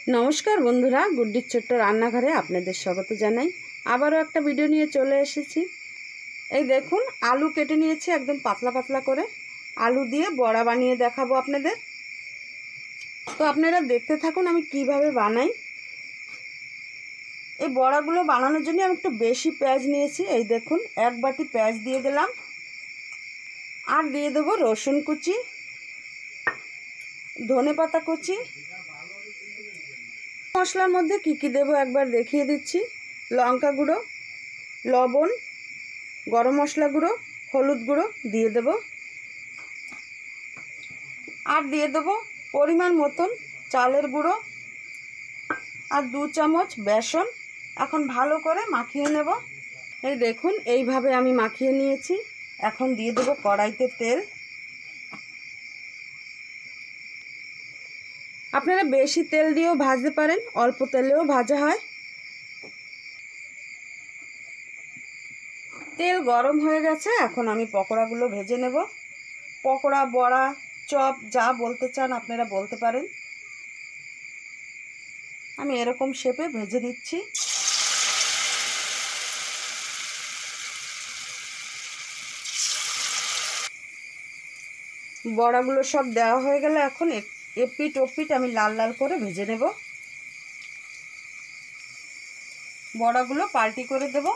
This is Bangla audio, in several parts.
নমস্কার বন্ধুরা, গুড্ডির ছোট্ট রান্নাঘরে আপনাদের স্বাগত জানাই। আবারও একটা ভিডিও নিয়ে চলে এসেছি। এই দেখুন, আলু কেটে নিয়েছি একদম পাতলা পাতলা করে। আলু দিয়ে বড়া বানিয়ে দেখাবো আপনাদের। তো আপনারা দেখতে থাকুন আমি কিভাবে বানাই। এই বড়াগুলো বানানোর জন্য আমি একটু বেশি পেঁয়াজ নিয়েছি। এই দেখুন, এক বাটি পেঁয়াজ দিয়ে দিলাম। আর দিয়ে দেবো রসুন কুচি, ধনেপাতা কুচি। মশলার মধ্যে কি কি দেবো একবার দেখিয়ে দিচ্ছি। লঙ্কা গুঁড়ো, লবণ, গরম মশলা গুঁড়ো, হলুদ গুঁড়ো দিয়ে দেব। আর দিয়ে দেবো পরিমাণ মতন চালের গুঁড়ো আর 2 চামচ বেসন। এখন ভালো করে মাখিয়ে নেব। এই দেখুন, এইভাবে আমি মাখিয়ে নিয়েছি। এখন দিয়ে দেবো কড়াইতে তেল। আপনারা বেশি তেল দিয়েও ভাজতে পারেন, অল্প তেলেও ভাজা হয়। তেল গরম হয়ে গেছে, এখন আমি পকোড়াগুলো ভেজে নেব। পকোড়া, বড়া, চপ যা বলতে চান আপনারা বলতে পারেন। আমি এরকম শেপে ভেজে নিচ্ছি। বড়াগুলো সব দেওয়া হয়ে গেলে এখন এপিট ওপিট আমি লাল লাল করে ভেজে নেব। বড়াগুলো পাল্টি করে দেব।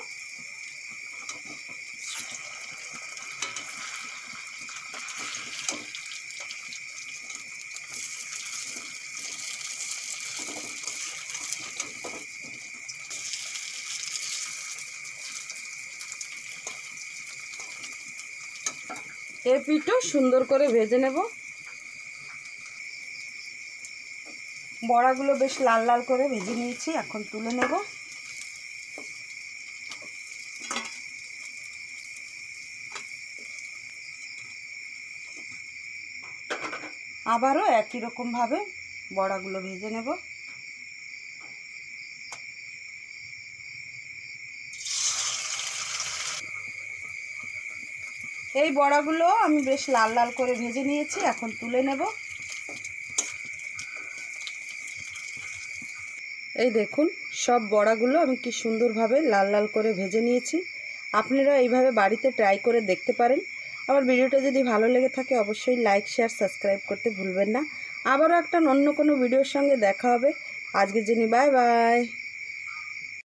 এপিটও সুন্দর করে ভেজে নেব। বড়াগুলো বেশ লাল লাল করে ভেজে নিয়েছি, এখন তুলে নেব। আবারও একই রকমভাবে বড়াগুলো ভেজে নেব। এই বড়াগুলো আমি বেশ লাল লাল করে ভেজে নিয়েছি, এখন তুলে নেব। এই দেখুন, সব বড়াগুলো আমি কি সুন্দরভাবে লাল লাল করে ভেজে নিয়েছি। আপনারা এইভাবে বাড়িতে ট্রাই করে দেখতে পারেন। আমার ভিডিওটা যদি ভালো লেগে থাকে অবশ্যই লাইক, শেয়ার, সাবস্ক্রাইব করতে ভুলবেন না। আবারও একটা অন্য কোনো ভিডিওর সঙ্গে দেখা হবে। আজকের জন্য বাই বাই।